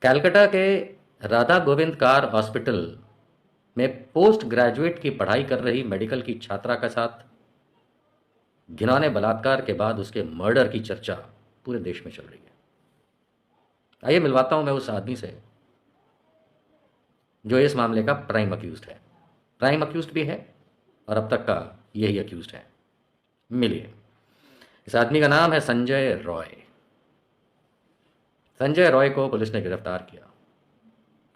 कलकत्ता के Radha Govind car hospital में post graduate की पढ़ाई कर रही मेडिकल की छात्रा के साथ घिनौने बलात्कार के बाद उसके मर्डर की चर्चा पूरे देश में चल रही है। आइए मिलवाता हूं मैं उस आदमी से जो इस मामले का प्राइम अक्यूज्ड है, प्राइम अक्यूज्ड भी है और अब तक का यही अक्यूज्ड है। मिलिए। इस आदमी का नाम है संजय रॉय। संजय रॉय को पुलिस ने गिरफ्तार किया,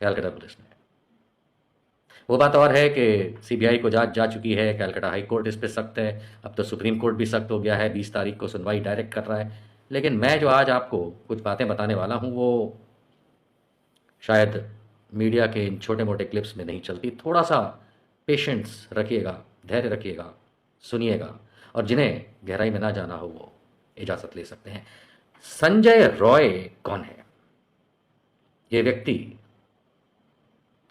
कलकत्ता पुलिस ने। वो बात और है कि सीबीआई को जांच जा चुकी है, कलकत्ता हाई कोर्ट इस पे सख्त है, अब तो सुप्रीम कोर्ट भी सख्त हो गया है, 20 तारीख को सुनवाई डायरेक्ट कर रहा है। लेकिन मैं जो आज आपको कुछ बातें बताने वाला हूँ वो शायद मीडिया के इन छोटे मोटे क्लिप्स में नहीं चलती। थोड़ा सा पेशेंस रखिएगा, धैर्य रखिएगा, सुनिएगा, और जिन्हें गहराई में ना जाना हो वो इजाज़त ले सकते हैं। संजय रॉय कौन है? ये व्यक्ति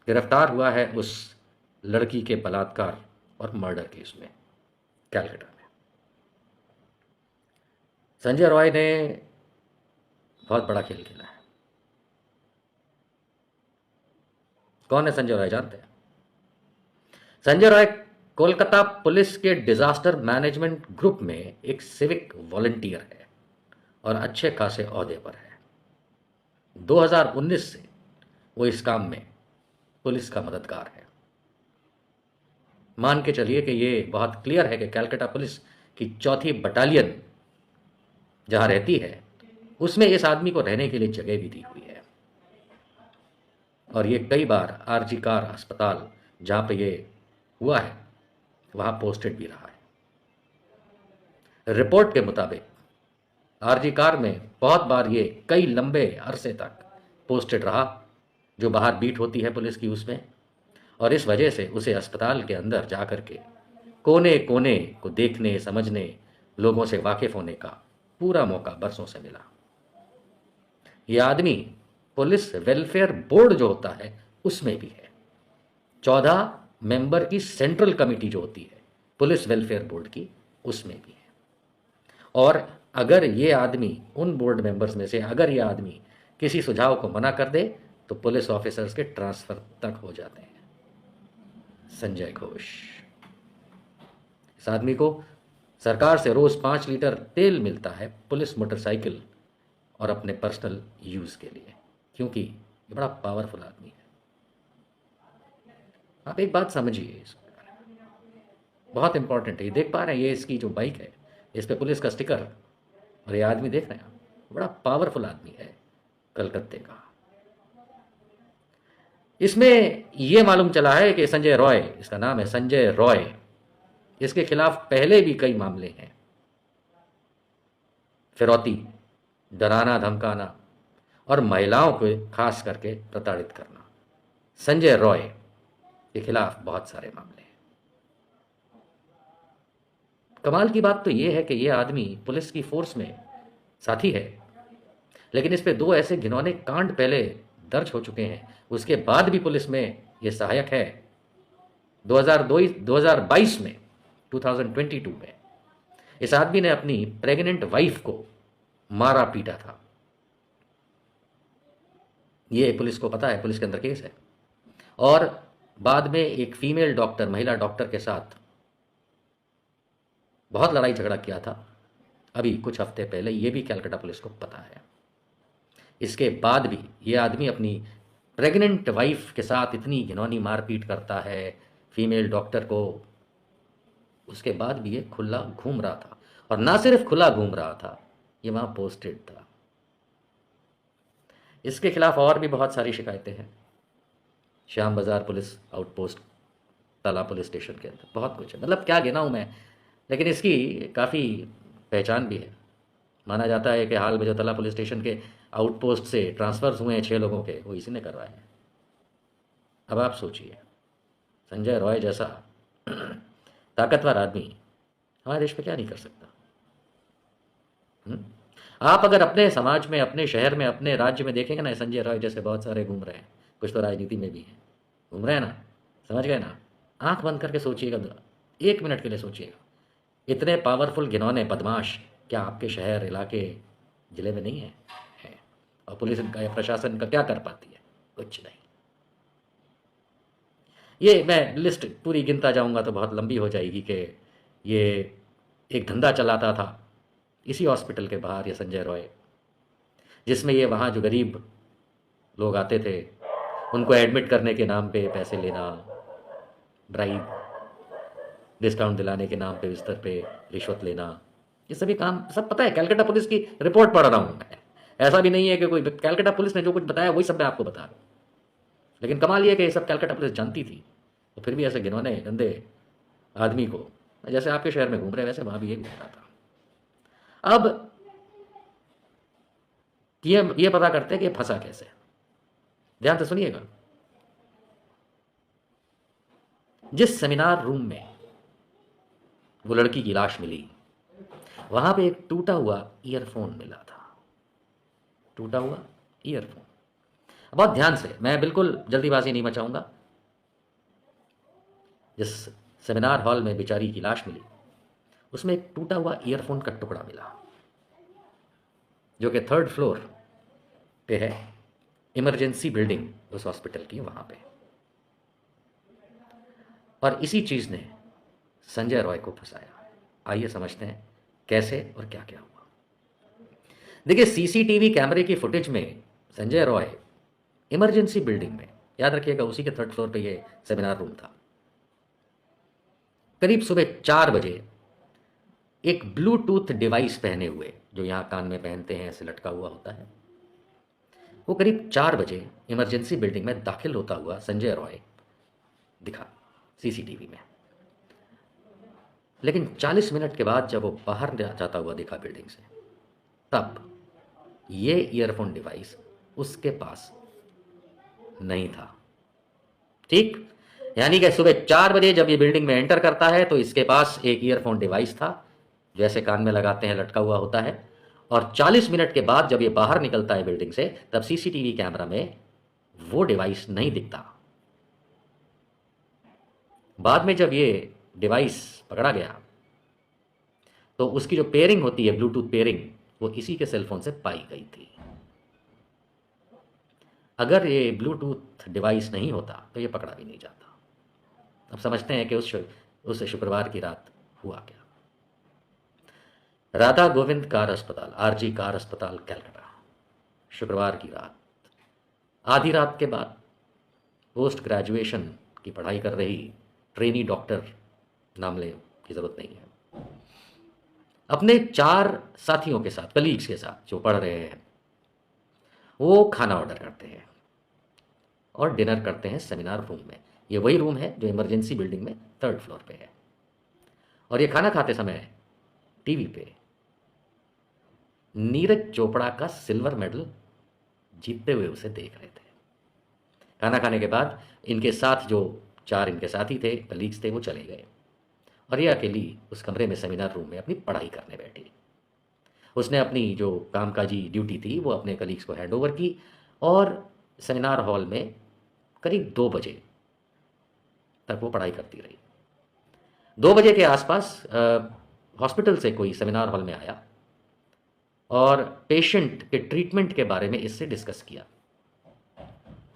गिरफ्तार हुआ है उस लड़की के बलात्कार और मर्डर केस में, कलकत्ता में। संजय रॉय ने बहुत बड़ा खेल खेला है। कौन है संजय रॉय, जानते हैं? संजय रॉय कोलकाता पुलिस के डिजास्टर मैनेजमेंट ग्रुप में एक सिविक वॉलंटियर है और अच्छे खासे ओहदे पर है। 2019 से वो इस काम में पुलिस का मददगार है। मान के चलिए कि ये बहुत क्लियर है कि कलकत्ता पुलिस की 4th बटालियन जहां रहती है उसमें इस आदमी को रहने के लिए जगह भी दी हुई है, और ये कई बार आरजी कार अस्पताल जहां पे ये हुआ है वहां पोस्टेड भी रहा है। रिपोर्ट के मुताबिक आरजी कार में बहुत बार ये कई लंबे अरसे तक पोस्टेड रहा, जो बाहर बीट होती है पुलिस की उसमें, और इस वजह से उसे अस्पताल के अंदर जा कर के कोने कोने को देखने, समझने, लोगों से वाकिफ होने का पूरा मौका बरसों से मिला। ये आदमी पुलिस वेलफेयर बोर्ड जो होता है उसमें भी है। 14 मेंबर की सेंट्रल कमेटी जो होती है पुलिस वेलफेयर बोर्ड की, उसमें भी है। और अगर ये आदमी उन बोर्ड मेंबर्स में से अगर ये आदमी किसी सुझाव को मना कर दे तो पुलिस ऑफिसर्स के ट्रांसफर तक हो जाते हैं। संजय घोष, इस आदमी को सरकार से रोज 5 लीटर तेल मिलता है पुलिस मोटरसाइकिल और अपने पर्सनल यूज के लिए, क्योंकि ये बड़ा पावरफुल आदमी है। आप एक बात समझिए, बहुत इंपॉर्टेंट है। ये देख पा रहे हैं, ये इसकी जो बाइक है इस पे पुलिस का स्टिकर, और ये आदमी देख रहे हैं आप, बड़ा पावरफुल आदमी है कलकत्ते का। इसमें यह मालूम चला है कि संजय रॉय, इसका नाम है संजय रॉय, इसके खिलाफ पहले भी कई मामले हैं। फिरौती, डराना धमकाना और महिलाओं को खास करके प्रताड़ित करना, संजय रॉय के खिलाफ बहुत सारे मामले हैं। कमाल की बात तो यह है कि यह आदमी पुलिस की फोर्स में साथी है, लेकिन इस पे 2 ऐसे घिनौने कांड पहले दर्ज हो चुके हैं, उसके बाद भी पुलिस में ये सहायक है। 2022 में 2022 में इस आदमी ने अपनी प्रेग्नेंट वाइफ को मारा पीटा था। ये पुलिस को पता है, पुलिस के अंदर केस है। और बाद में एक फीमेल डॉक्टर, महिला डॉक्टर के साथ बहुत लड़ाई झगड़ा किया था अभी कुछ हफ्ते पहले, ये भी कलकत्ता पुलिस को पता है। इसके बाद भी ये आदमी अपनी प्रेग्नेंट वाइफ के साथ इतनी घिनौनी मारपीट करता है फीमेल डॉक्टर को, उसके बाद भी ये खुला घूम रहा था। और ना सिर्फ खुला घूम रहा था, ये वहां पोस्टेड था। इसके खिलाफ और भी बहुत सारी शिकायतें हैं। श्याम बाजार पुलिस आउटपोस्ट, ताला पुलिस स्टेशन के अंदर बहुत कुछ है, मतलब क्या गिनाऊं मैं। लेकिन इसकी काफ़ी पहचान भी है। माना जाता है कि हाल में जो तला पुलिस स्टेशन के आउटपोस्ट से ट्रांसफर्स हुए हैं 6 लोगों के, वो इसी ने करवाए हैं। अब आप सोचिए, संजय रॉय जैसा ताकतवर आदमी हमारे देश में क्या नहीं कर सकता। हुँ? आप अगर अपने समाज में, अपने शहर में, अपने राज्य में देखेंगे ना, संजय रॉय जैसे बहुत सारे घूम रहे हैं, कुछ तो राजनीति में भी हैं, घूम रहे हैं ना, समझ गए ना। आंख बंद करके सोचिएगा, 1 मिनट के लिए सोचिएगा, इतने पावरफुल घिनौने बदमाश क्या आपके शहर, इलाके, ज़िले में नहीं है? हैं। और पुलिस इनका या प्रशासन का क्या कर पाती है? कुछ नहीं। ये मैं लिस्ट पूरी गिनता जाऊंगा तो बहुत लंबी हो जाएगी कि ये एक धंधा चलाता था इसी हॉस्पिटल के बाहर, ये संजय रॉय, जिसमें ये वहाँ जो गरीब लोग आते थे उनको एडमिट करने के नाम पे पैसे लेना, ब्राइब, डिस्काउंट दिलाने के नाम पे बिस्तर पे रिश्वत लेना, ये सभी काम सब पता है। कैलकाटा पुलिस की रिपोर्ट पढ़ रहा हूँ मैं, ऐसा भी नहीं है कि कोई, कैलकाटा पुलिस ने जो कुछ बताया वही सब मैं आपको बता रहा हूँ। लेकिन कमाल ये कि ये सब कैलकाटा पुलिस जानती थी, तो फिर भी ऐसे घिनौने गंदे आदमी को, जैसे आपके शहर में घूम रहे वैसे वहाँ भी ये घूम रहा था। अब ये पता करते हैं कि ये फंसा कैसे। ध्यान से सुनिएगा। जिस सेमिनार रूम में वो लड़की की लाश मिली, वहां पे एक टूटा हुआ ईयरफोन मिला था। टूटा हुआ ईयरफोन। बहुत ध्यान से, मैं बिल्कुल जल्दीबाजी नहीं मचाऊंगा। जिस सेमिनार हॉल में बेचारी की लाश मिली, उसमें एक टूटा हुआ ईयरफोन का टुकड़ा मिला, जो कि 3rd फ्लोर पे है, इमरजेंसी बिल्डिंग उस हॉस्पिटल की वहां पे। और इसी चीज ने संजय रॉय को फंसाया। आइए समझते हैं कैसे और क्या क्या हुआ। देखिए, सीसीटीवी कैमरे की फुटेज में संजय रॉय इमरजेंसी बिल्डिंग में, याद रखिएगा उसी के 3rd फ्लोर पे ये सेमिनार रूम था, करीब सुबह 4 बजे एक ब्लूटूथ डिवाइस पहने हुए, जो यहां कान में पहनते हैं, ऐसे लटका हुआ होता है, वो करीब 4 बजे इमरजेंसी बिल्डिंग में दाखिल होता हुआ संजय रॉय दिखा सीसीटीवी में। लेकिन 40 मिनट के बाद जब वो बाहर जाता हुआ दिखा बिल्डिंग से, तब ये ईयरफोन डिवाइस उसके पास नहीं था। ठीक, यानी कि सुबह 4 बजे जब ये बिल्डिंग में एंटर करता है तो इसके पास एक ईयरफोन डिवाइस था, जैसे कान में लगाते हैं, लटका हुआ होता है। और 40 मिनट के बाद जब ये बाहर निकलता है बिल्डिंग से, तब सीसीटीवी कैमरा में वो डिवाइस नहीं दिखता। बाद में जब ये डिवाइस पकड़ा गया तो उसकी जो पेयरिंग होती है, ब्लूटूथ पेयरिंग, वो इसी के सेलफोन से पाई गई थी। अगर ये ब्लूटूथ डिवाइस नहीं होता तो ये पकड़ा भी नहीं जाता। अब समझते हैं कि उस शुक्रवार की रात हुआ क्या। राधा गोविंद कार अस्पताल, आरजी कार अस्पताल, कैलकाटा, शुक्रवार की रात, आधी रात के बाद, पोस्ट ग्रेजुएशन की पढ़ाई कर रही ट्रेनी डॉक्टर, नाम लेने की ज़रूरत नहीं है, अपने 4 साथियों के साथ, कलीग्स के साथ जो पढ़ रहे हैं, वो खाना ऑर्डर करते हैं और डिनर करते हैं सेमिनार रूम में। ये वही रूम है जो इमरजेंसी बिल्डिंग में 3rd फ्लोर पे है। और ये खाना खाते समय टीवी पे नीरज चोपड़ा का सिल्वर मेडल जीतते हुए उसे देख रहे थे। खाना खाने के बाद इनके साथ जो 4 इनके साथी थे, कलीग्स थे, वो चले गए और ये अकेली उस कमरे में, सेमिनार रूम में अपनी पढ़ाई करने बैठी। उसने अपनी जो कामकाजी ड्यूटी थी वो अपने कलीग्स को हैंड ओवर की और सेमिनार हॉल में करीब 2 बजे तक वो पढ़ाई करती रही। 2 बजे के आसपास हॉस्पिटल से कोई सेमिनार हॉल में आया और पेशेंट के ट्रीटमेंट के बारे में इससे डिस्कस किया।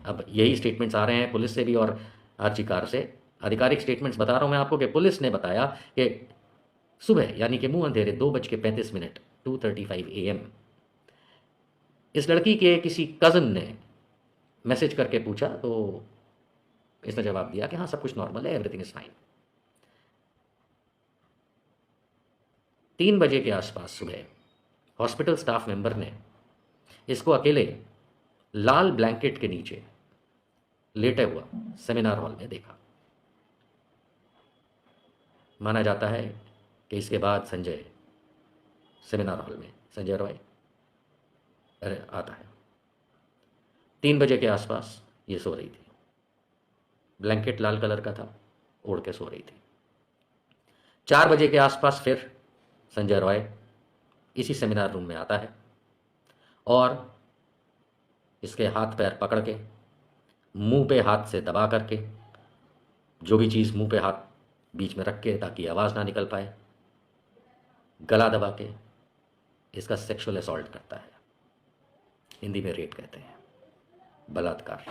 अब यही स्टेटमेंट्स आ रहे हैं पुलिस से भी और आरजी कार से। आधिकारिक स्टेटमेंट्स बता रहा हूं मैं आपको कि पुलिस ने बताया कि सुबह, यानी कि मुंह अंधेरे 2:35, 2:35 AM, इस लड़की के किसी कज़न ने मैसेज करके पूछा तो इसने जवाब दिया कि हाँ, सब कुछ नॉर्मल है, एवरीथिंग इज फाइन। 3 बजे के आसपास सुबह हॉस्पिटल स्टाफ मेंबर ने इसको अकेले लाल ब्लैंकेट के नीचे लेटे हुआ सेमिनार हॉल में देखा। माना जाता है कि इसके बाद सेमिनार हॉल में संजय रॉय आता है। 3 बजे के आसपास ये सो रही थी, ब्लैंकेट लाल कलर का था, ओढ़ के सो रही थी। 4 बजे के आसपास फिर संजय रॉय इसी सेमिनार रूम में आता है और इसके हाथ पैर पकड़ के, मुंह पे हाथ से दबा करके, जो भी चीज़ मुंह पे हाथ बीच में रख के ताकि आवाज़ ना निकल पाए, गला दबा के इसका सेक्सुअल असॉल्ट करता है। हिंदी में रेप कहते हैं, बलात्कार।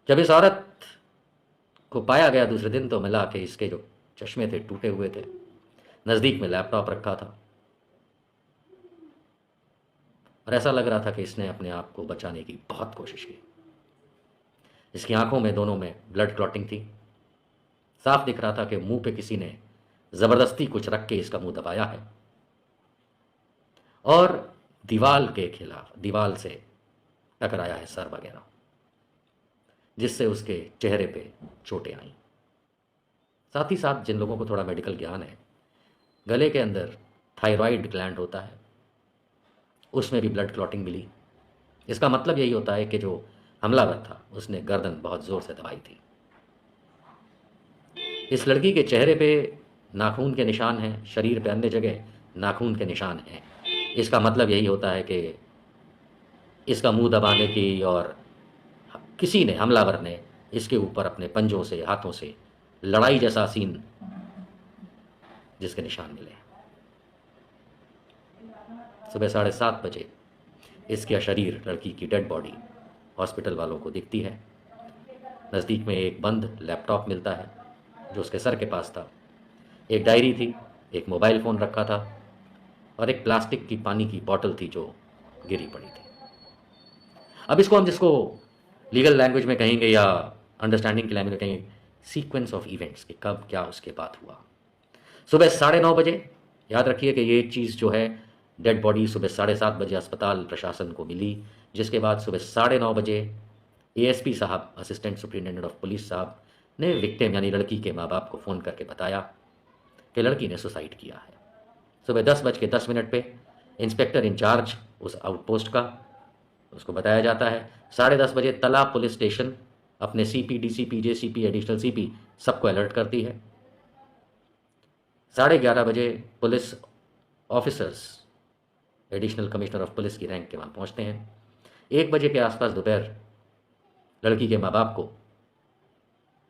जब इस औरत को पाया गया दूसरे दिन तो मिला कि इसके जो चश्मे थे टूटे हुए थे, नज़दीक में लैपटॉप रखा था और ऐसा लग रहा था कि इसने अपने आप को बचाने की बहुत कोशिश की। इसकी आंखों में दोनों में ब्लड क्लॉटिंग थी। साफ दिख रहा था कि मुंह पे किसी ने ज़बरदस्ती कुछ रख के इसका मुंह दबाया है और दीवाल के खिलाफ, दीवाल से टकराया है सर वगैरह, जिससे उसके चेहरे पे चोटें आईं। साथ ही साथ जिन लोगों को थोड़ा मेडिकल ज्ञान है, गले के अंदर थायराइड ग्लैंड होता है, उसमें भी ब्लड क्लॉटिंग मिली। इसका मतलब यही होता है कि जो हमलावर था उसने गर्दन बहुत ज़ोर से दबाई थी। इस लड़की के चेहरे पे नाखून के निशान हैं, शरीर पे अन्य जगह नाखून के निशान हैं। इसका मतलब यही होता है कि इसका मुंह दबाने की और किसी ने, हमलावर ने इसके ऊपर अपने पंजों से, हाथों से लड़ाई जैसा सीन जिसके निशान मिले। सुबह 7:30 इसका शरीर, लड़की की डेड बॉडी हॉस्पिटल वालों को दिखती है। नज़दीक में एक बंद लैपटॉप मिलता है जो उसके सर के पास था, एक डायरी थी, एक मोबाइल फ़ोन रखा था और एक प्लास्टिक की पानी की बोतल थी जो गिरी पड़ी थी। अब इसको हम जिसको लीगल लैंग्वेज में कहेंगे या अंडरस्टैंडिंग की लैंग्वेज में कहेंगे, सीक्वेंस ऑफ इवेंट्स कि कब क्या उसके बाद हुआ। सुबह 9:30 याद रखिए कि ये चीज़ जो है, डेड बॉडी सुबह 7:30 अस्पताल प्रशासन को मिली, जिसके बाद सुबह 9:30 एएसपी साहब, असिस्टेंट सुपरिटेंडेंट ऑफ पुलिस साहब ने विक्टिम यानी लड़की के माँ बाप को फ़ोन करके बताया कि लड़की ने सुसाइड किया है। सुबह 10:10 पे इंस्पेक्टर इंचार्ज उस आउटपोस्ट का, उसको बताया जाता है। 10:30 तालाब पुलिस स्टेशन अपने CP, DCP, JCP, additional CP सबको अलर्ट करती है। 11:30 police officers, additional commissioner of police की रैंक के वहाँ पहुँचते हैं। 1 बजे के आसपास दोपहर लड़की के माँ बाप को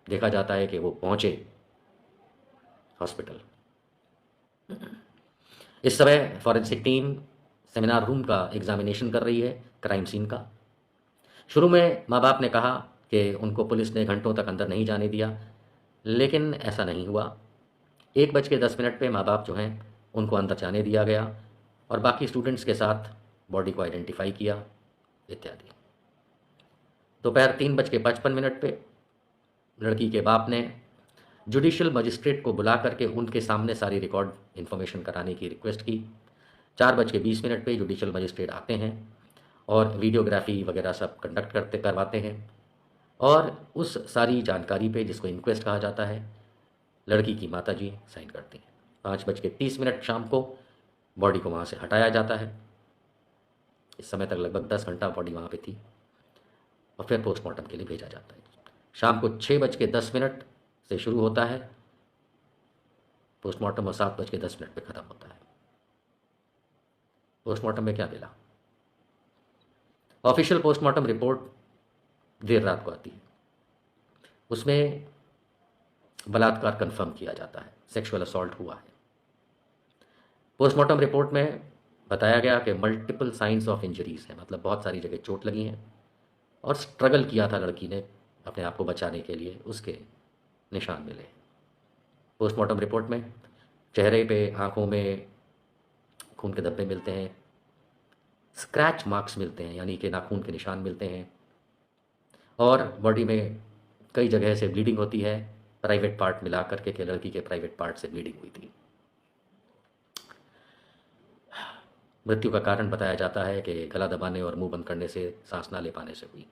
देखा जाता है कि वो पहुँचे हॉस्पिटल। इस समय फॉरेंसिक टीम सेमिनार रूम का एग्जामिनेशन कर रही है, क्राइम सीन का। शुरू में माँ बाप ने कहा कि उनको पुलिस ने घंटों तक अंदर नहीं जाने दिया, लेकिन ऐसा नहीं हुआ। 1:10 पे माँ बाप जो हैं उनको अंदर जाने दिया गया और बाकी स्टूडेंट्स के साथ बॉडी को आइडेंटिफाई किया इत्यादि। दोपहर 3:55 पे लड़की के बाप ने जुडिशियल मजिस्ट्रेट को बुला करके उनके सामने सारी रिकॉर्ड इन्फॉर्मेशन कराने की रिक्वेस्ट की। 4:20 पे जुडिशियल मजिस्ट्रेट आते हैं और वीडियोग्राफी वगैरह सब करवाते हैं और उस सारी जानकारी पे, जिसको इंक्वेस्ट कहा जाता है, लड़की की माताजी साइन करती हैं। 5:30 शाम को बॉडी को वहाँ से हटाया जाता है। इस समय तक लगभग 10 घंटा बॉडी वहाँ पे थी और फिर पोस्टमार्टम के लिए भेजा जाता है। शाम को 6:10 से शुरू होता है पोस्टमार्टम और 7:10 पे ख़त्म होता है। पोस्टमार्टम में क्या मिला? ऑफिशियल पोस्टमार्टम रिपोर्ट देर रात को आती है। उसमें बलात्कार कंफर्म किया जाता है, सेक्सुअल असॉल्ट हुआ है। पोस्टमार्टम रिपोर्ट में बताया गया कि मल्टीपल साइंस ऑफ इंजरीज है, मतलब बहुत सारी जगह चोट लगी हैं और स्ट्रगल किया था लड़की ने अपने आप को बचाने के लिए, उसके निशान मिले। पोस्टमार्टम रिपोर्ट में चेहरे पे, आंखों में खून के धब्बे मिलते हैं, स्क्रैच मार्क्स मिलते हैं यानी कि नाखून के निशान मिलते हैं और बॉडी में कई जगह से ब्लीडिंग होती है। प्राइवेट पार्ट मिला करके कि लड़की के प्राइवेट पार्ट से ब्लीडिंग हुई थी। मृत्यु का कारण बताया जाता है कि गला दबाने और मुंह बंद करने से, सांस ना ले पाने से हुई।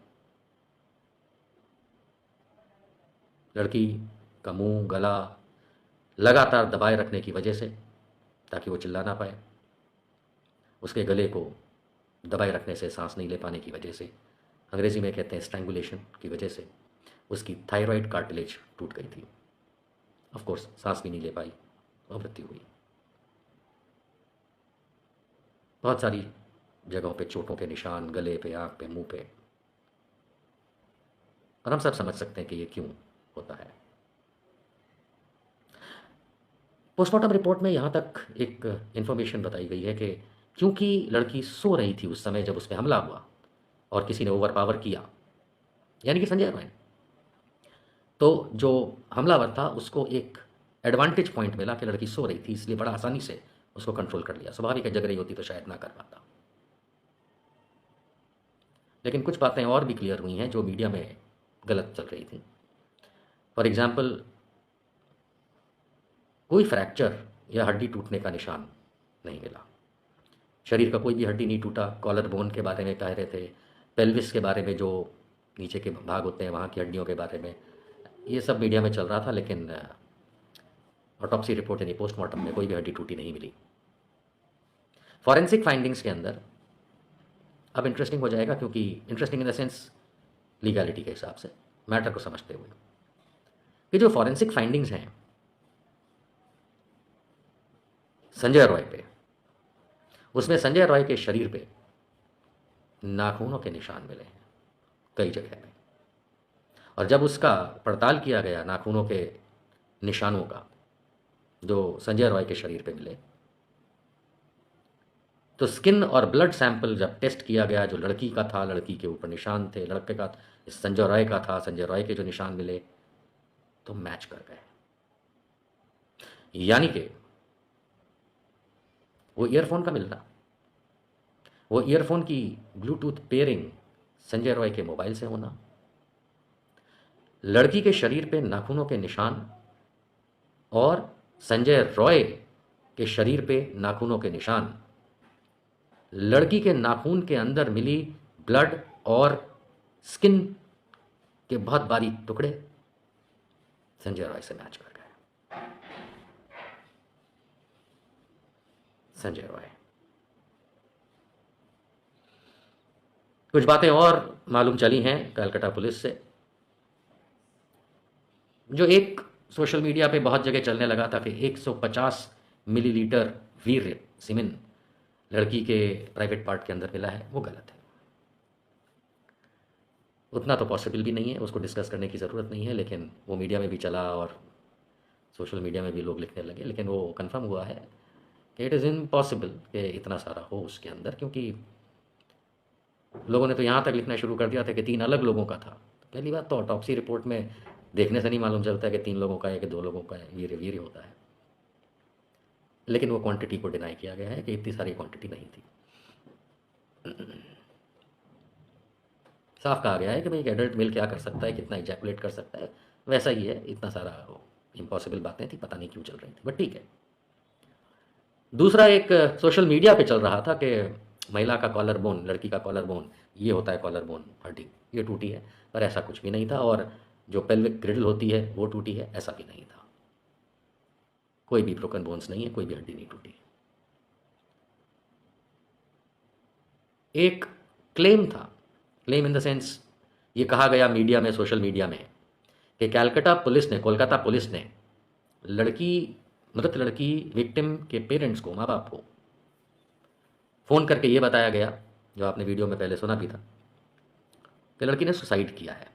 लड़की का मुंह, गला लगातार दबाए रखने की वजह से, ताकि वो चिल्ला ना पाए, उसके गले को दबाए रखने से, सांस नहीं ले पाने की वजह से, अंग्रेजी में कहते हैं स्ट्रैंगुलेशन की वजह से, उसकी थायराइड कार्टिलेज टूट गई थी। ऑफ कोर्स सांस भी नहीं ले पाई और मृत्यु हुई। बहुत सारी जगहों पे चोटों के निशान, गले पे, आँख पे, मुंह पे, और हम सब समझ सकते हैं कि ये क्यों होता है। पोस्टमार्टम रिपोर्ट में यहाँ तक एक इन्फॉर्मेशन बताई गई है कि क्योंकि लड़की सो रही थी उस समय जब उस पे हमला हुआ और किसी ने ओवरपावर किया, यानी कि संजय रॉय ने। तो जो हमलावर था उसको एक एडवांटेज पॉइंट मिला कि लड़की सो रही थी, इसलिए बड़ा आसानी से उसको कंट्रोल कर लिया। स्वाभाविक है, जग रही होती तो शायद ना कर पाता। लेकिन कुछ बातें और भी क्लियर हुई हैं जो मीडिया में गलत चल रही थी। फॉर एग्जाम्पल, कोई फ्रैक्चर या हड्डी टूटने का निशान नहीं मिला। शरीर का कोई भी हड्डी नहीं टूटा। कॉलर बोन के बारे में कह रहे थे, पेल्विस के बारे में, जो नीचे के भाग होते हैं वहाँ की हड्डियों के बारे में, ये सब मीडिया में चल रहा था। लेकिन ऑटोप्सी रिपोर्ट यानी पोस्टमार्टम में कोई भी हड्डी टूटी नहीं मिली। फॉरेंसिक फाइंडिंग्स के अंदर अब इंटरेस्टिंग हो जाएगा, क्योंकि interesting in the sense legality के हिसाब से, मैटर को समझते हुए, कि जो फॉरेंसिक फाइंडिंग्स हैं संजय रॉय पे, उसमें संजय रॉय के शरीर पे नाखूनों के निशान मिले हैं कई जगह पे। और जब उसका पड़ताल किया गया नाखूनों के निशानों का जो संजय रॉय के शरीर पे मिले, तो स्किन और ब्लड सैंपल जब टेस्ट किया गया, जो लड़की का था, लड़की के ऊपर निशान थे, लड़के का संजय रॉय का था, संजय रॉय के जो निशान मिले तो मैच कर गए। यानी कि वो ईयरफोन का मिलना, वो ईयरफोन की ब्लूटूथ पेयरिंग संजय रॉय के मोबाइल से होना, लड़की के शरीर पे नाखूनों के निशान और संजय रॉय के शरीर पे नाखूनों के निशान, लड़की के नाखून के अंदर मिली ब्लड और स्किन के बहुत बारीक टुकड़े संजय रॉय से मैच कर गए। संजय रॉय। कुछ बातें और मालूम चली हैं कलकत्ता पुलिस से, जो एक सोशल मीडिया पे बहुत जगह चलने लगा था कि 150 मिलीलीटर वीर्य सीमेन लड़की के प्राइवेट पार्ट के अंदर मिला है, वो गलत है। उतना तो पॉसिबल भी नहीं है, उसको डिस्कस करने की ज़रूरत नहीं है। लेकिन वो मीडिया में भी चला और सोशल मीडिया में भी लोग लिखने लगे। लेकिन वो कंफर्म हुआ है कि इट इज़ इम्पॉसिबल कि इतना सारा हो उसके अंदर, क्योंकि लोगों ने तो यहाँ तक लिखना शुरू कर दिया था कि 3 अलग लोगों का था। पहली बात तो ऑटोप्सी रिपोर्ट में देखने से नहीं मालूम चलता है कि 3 लोगों का है कि 2 लोगों का है, वीर्य वीर्य होता है। लेकिन वो क्वांटिटी को डिनाई किया गया है कि इतनी सारी क्वांटिटी नहीं थी। साफ कहा गया है कि भाई एक एडल्ट मेल क्या कर सकता है, कितना इजैकुलेट कर सकता है, वैसा ही है। इतना सारा इम्पॉसिबल बातें थी, पता नहीं क्यों चल रही थी, बट ठीक है। दूसरा एक सोशल मीडिया पे चल रहा था कि महिला का कॉलर बोन, लड़की का कॉलर बोन, ये होता है कॉलर बोन हड्डी, ये टूटी है। पर ऐसा कुछ भी नहीं था। और जो पेल्विक ग्रिडल होती है वो टूटी है, ऐसा भी नहीं था। कोई भी ब्रोकन बोन्स नहीं है, कोई भी हड्डी नहीं टूटी। एक क्लेम था, क्लेम इन द सेंस ये कहा गया मीडिया में, सोशल मीडिया में, कि कलकत्ता पुलिस ने, कोलकाता पुलिस ने लड़की, मृत लड़की विक्टिम के पेरेंट्स को, माँ बाप को फ़ोन करके ये बताया गया, जो आपने वीडियो में पहले सुना भी था, कि लड़की ने सुसाइड किया है।